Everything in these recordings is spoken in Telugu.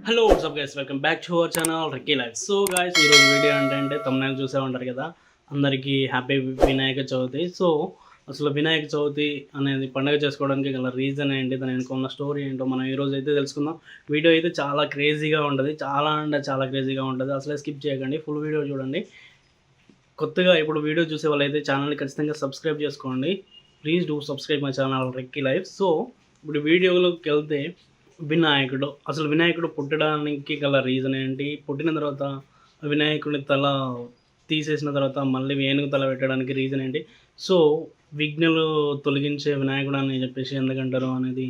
Hello WhatsApp guys, welcome back to our channel Rekki life. So guys, ఈరోజు వీడియో అంటే తమ్ముళ్ళు చూసే ఉంటారు కదా, అందరికీ హ్యాపీ వినాయక చవితి. సో అసలు వినాయక చవితి అనేది పండుగ చేసుకోవడానికి గల రీజన్ ఏంటి, దాని వెనుక ఉన్న స్టోరీ ఏంటో మనం ఈరోజు అయితే తెలుసుకుందాం. వీడియో అయితే చాలా క్రేజీగా ఉంటుంది, చాలా అంటే చాలా క్రేజీగా ఉంటుంది. అసలే స్కిప్ చేయకండి, ఫుల్ వీడియో చూడండి. కొత్తగా ఇప్పుడు వీడియో చూసే వాళ్ళైతే ఛానల్ని ఖచ్చితంగా సబ్స్క్రైబ్ చేసుకోండి. Please do subscribe my channel Rekki life. So ఇప్పుడు వీడియోలోకి వెళ్తే, వినాయకుడు పుట్టడానికి గల రీజన్ ఏంటి, పుట్టిన తర్వాత వినాయకుడి తల తీసేసిన తర్వాత మళ్ళీ ఏనుగు తల పెట్టడానికి రీజన్ ఏంటి, సో విఘ్నులు తొలగించే వినాయకుడు అని చెప్పేసి ఎందుకంటారు అనేది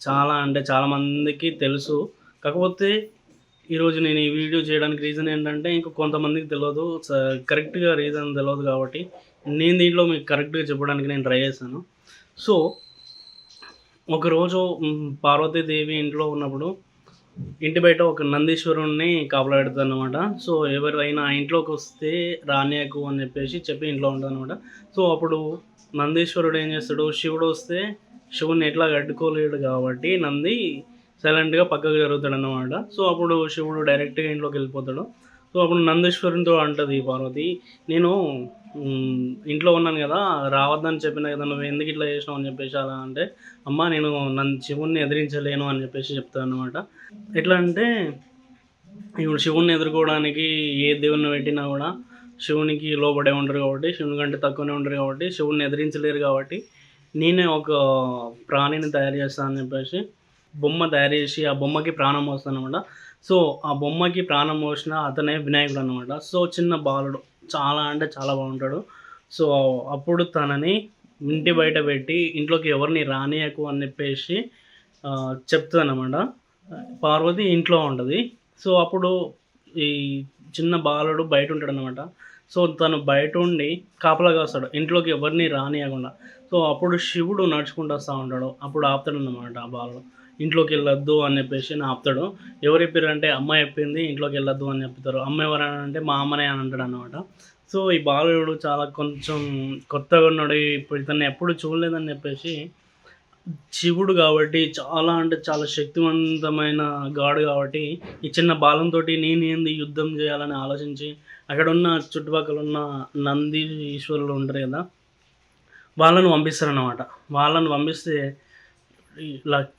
చాలా అంటే చాలామందికి తెలుసు. కాకపోతే ఈరోజు నేను ఈ వీడియో చేయడానికి రీజన్ ఏంటంటే, ఇంకా కొంతమందికి తెలియదు, కరెక్ట్గా రీజన్ తెలియదు. కాబట్టి నేను దీంట్లో మీకు కరెక్ట్గా చెప్పడానికి నేను ట్రై చేశాను. సో ఒకరోజు పార్వతీదేవి ఇంట్లో ఉన్నప్పుడు ఇంటి బయట ఒక నందీశ్వరుణ్ణి కాపలా పెడుతుంది అనమాట. సో ఎవరైనా ఆ ఇంట్లోకి వస్తే రానియకు అని చెప్పి ఇంట్లో ఉంటుంది అనమాట. సో అప్పుడు నందీశ్వరుడు ఏం చేస్తాడు, శివుడు వస్తే శివుడిని ఎట్లా కట్టుకోలేడు కాబట్టి నంది సైలెంట్గా పక్కకు జరుగుతాడు అన్నమాట. సో అప్పుడు శివుడు డైరెక్ట్గా ఇంట్లోకి వెళ్ళిపోతాడు. సో అప్పుడు నందీశ్వరునితో అంటుంది పార్వతి, నేను ఇంట్లో ఉన్నాను కదా, రావద్దని చెప్పిన కదా, నువ్వు ఎందుకు ఇట్లా చేసినావు అని చెప్పేసి అలా అంటే, అమ్మ నేను శివుణ్ణి ఎదిరించలేను అని చెప్పేసి చెప్తాను అనమాట. ఎట్లా అంటే, ఇప్పుడు శివుణ్ణి ఎదుర్కోవడానికి ఏ దేవుణ్ణి పెట్టినా కూడా శివునికి లోబడే ఉంటారు కాబట్టి, శివుని కంటే తక్కువనే ఉంటారు కాబట్టి, శివుణ్ణి ఎదిరించలేరు కాబట్టి నేనే ఒక ప్రాణిని తయారు చేస్తాను అని చెప్పేసి బొమ్మ తయారు చేసి ఆ బొమ్మకి ప్రాణం పోస్తాను అనమాట. సో ఆ బొమ్మకి ప్రాణం పోసిన అతనే వినాయకుడు అనమాట. సో చిన్న బాలుడు, చాలా అంటే చాలా బాగుంటాడు. సో అప్పుడు తనని ఇంటి బయట పెట్టి ఇంట్లోకి ఎవరిని రానియకు అని చెప్పేసి చెప్తానమాట. పార్వతి ఇంట్లో ఉంటుంది. సో అప్పుడు ఈ చిన్న బాలుడు బయట ఉంటాడు అనమాట. సో తను బయట ఉండి కాపలా కాస్తాడు, ఇంట్లోకి ఎవరిని రానియకుండా. సో అప్పుడు శివుడు నడుచుకుంటూ వస్తూ ఉంటాడు. అప్పుడు ఆపుతాడు అన్నమాట ఆ బాలుడు, ఇంట్లోకి వెళ్ళొద్దు అని చెప్పేసి ఆపుతాడు. ఎవరు చెప్పారంటే అమ్మ చెప్పింది ఇంట్లోకి వెళ్ళొద్దు అని చెప్తారు. అమ్మ ఎవరంటే మా అమ్మనే అని అంటాడు అనమాట. సో ఈ బాలుడు చాలా కొంచెం కొత్తగా ఉన్నాడు, ఇప్పుడు ఇతన్ని ఎప్పుడు చూడలేదని చెప్పేసి శివుడు కాబట్టి చాలా అంటే చాలా శక్తివంతమైన గాడు కాబట్టి ఈ చిన్న బాలంతో నేను ఏంది యుద్ధం చేయాలని ఆలోచించి అక్కడ ఉన్న చుట్టుపక్కల ఉన్న నంది ఈశ్వరులు ఉంటారు కదా, వాళ్ళను పంపిస్తారన్నమాట. వాళ్ళను పంపిస్తే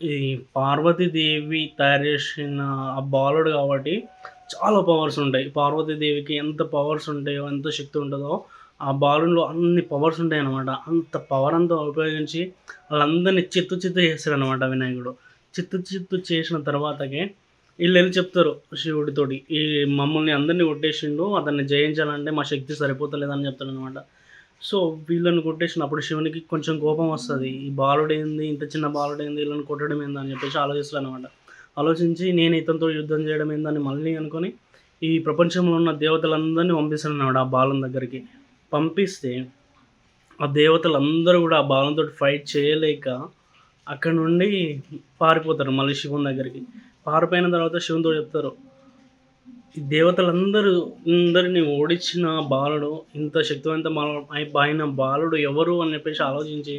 ఈ పార్వతీదేవి తయారు చేసిన ఆ బాలుడు కాబట్టి చాలా పవర్స్ ఉంటాయి. పార్వతీదేవికి ఎంత పవర్స్ ఉంటాయో, ఎంత శక్తి ఉంటుందో ఆ బాలులో అన్ని పవర్స్ ఉంటాయి అన్నమాట. అంత పవర్ అంతా ఉపయోగించి వాళ్ళందరినీ చిత్తు చేస్తాడనమాట వినాయకుడు. చిత్తు చేసిన తర్వాతకే వీళ్ళు వెళ్ళి చెప్తారు శివుడితోటి, ఈ మమ్మల్ని అందరినీ కొట్టేసిండు, అతన్ని జయించాలంటే మా శక్తి సరిపోతలేదని చెప్తాడనమాట. సో వీళ్ళని కొట్టేసినప్పుడు శివునికి కొంచెం కోపం వస్తుంది, ఈ బాలుడేంది, ఇంత చిన్న బాలుడేంది, వీళ్ళని కొట్టడం ఏంది అని చెప్పేసి ఆలోచిస్తాడు అనమాట. ఆలోచించి నేను ఇతనితో యుద్ధం చేయడం ఏందని మళ్ళీ అనుకొని ఈ ప్రపంచంలో ఉన్న దేవతలందరినీ పంపిస్తాడు అనమాట ఆ బాలం దగ్గరికి. పంపిస్తే ఆ దేవతలందరూ కూడా ఆ బాలంతో ఫైట్ చేయలేక అక్కడ నుండి పారిపోతారు మళ్ళీ శివుని దగ్గరికి. పారిపోయిన తర్వాత శివునితో చెప్తారు, ఈ అందరినీ ఓడించిన బాలుడు, ఇంత శక్తివంతమైన బాలుడు ఎవరు అని చెప్పేసి ఆలోచించి,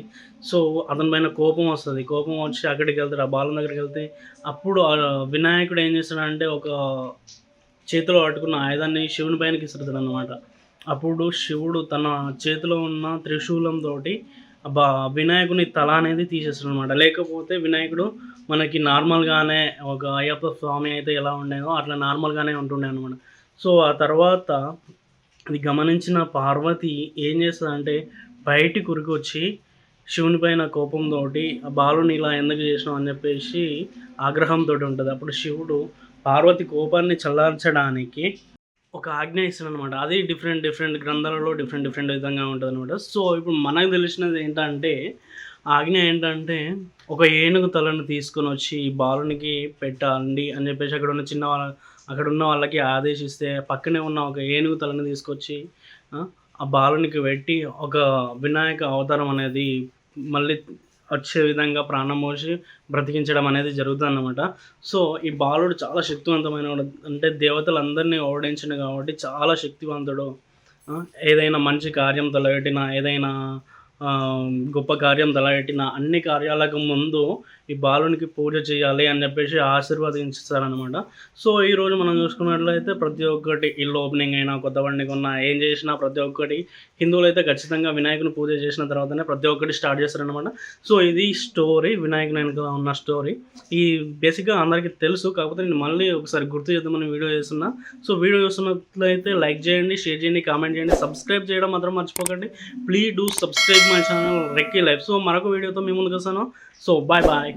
సో అతని పైన కోపం వస్తుంది. కోపం వచ్చి అక్కడికి వెళ్తాడు, ఆ బాలం దగ్గరికి వెళ్తే అప్పుడు వినాయకుడు ఏం చేస్తాడంటే ఒక చేతిలో పట్టుకున్న ఆయుధాన్ని శివుని పైనకి ఇస్తాడు అన్నమాట. అప్పుడు శివుడు తన చేతిలో ఉన్న త్రిశూలంతో వినాయకుని తల అనేది తీసేస్తాడు అనమాట. లేకపోతే వినాయకుడు మనకి నార్మల్గానే ఒక అయ్యప్ప స్వామి అయితే ఎలా ఉండేదో అట్లా నార్మల్గానే ఉంటుండే అనమాట. సో ఆ తర్వాత అది గమనించిన పార్వతి ఏం చేస్తుందంటే బయటికి ఉరికొచ్చి శివుని పైన కోపంతో ఆ బాలుని ఇలా ఎందుకు చేసినావు అని చెప్పేసి ఆగ్రహంతో ఉంటుంది. అప్పుడు శివుడు పార్వతి కోపాన్ని చల్లార్చడానికి ఒక ఆజ్ఞ ఇస్తాడు అనమాట. అది డిఫరెంట్ గ్రంథాలలో డిఫరెంట్ విధంగా ఉంటుంది అనమాట. సో ఇప్పుడు మనకు తెలిసినది ఏంటంటే, ఆజ్ఞ ఏంటంటే ఒక ఏనుగు తలను తీసుకొని వచ్చి ఈ బాలునికి పెట్టండి అని చెప్పేసి అక్కడ ఉన్న వాళ్ళకి ఆదేశిస్తే, పక్కనే ఉన్న ఒక ఏనుగు తలను తీసుకొచ్చి ఆ బాలునికి పెట్టి ఒక వినాయక అవతారం అనేది మళ్ళీ వచ్చే విధంగా ప్రాణం పోసి బ్రతికించడం అనేది జరుగుతుందన్నమాట. సో ఈ బాలుడు చాలా శక్తివంతమైన, అంటే దేవతలందరినీ ఓడించిన కాబట్టి చాలా శక్తివంతుడు. ఏదైనా మంచి కార్యం తలపెట్టినా, ఏదైనా గొప్ప కార్యం తలపెట్టిన అన్ని కార్యాలకు ముందు ఈ బాలునికి పూజ చేయాలి అని చెప్పేసి ఆశీర్వదించారనమాట. సో ఈరోజు మనం చూసుకున్నట్లయితే ప్రతి ఒక్కటి ఇల్లు ఓపెనింగ్ అయినా, కొత్త బండి కొన్నా, ఏం చేసినా ప్రతి ఒక్కటి హిందువులైతే ఖచ్చితంగా వినాయకుని పూజ చేసిన తర్వాతనే ప్రతి ఒక్కటి స్టార్ట్ చేస్తారనమాట. సో ఇది స్టోరీ, వినాయకుని వెనక ఉన్న స్టోరీ. ఈ బేసిక్గా అందరికీ తెలుసు, కాకపోతే నేను మళ్ళీ ఒకసారి గుర్తు చేద్దామని వీడియో చేస్తున్నా. సో వీడియో చూస్తున్నట్లయితే లైక్ చేయండి, షేర్ చేయండి, కామెంట్ చేయండి, సబ్స్క్రైబ్ చేయడం మాత్రం మర్చిపోకండి. Please do subscribe my channel Rekki life. So మరొక వీడియోతో మీ ముందుకు వస్తాను. So bye bye.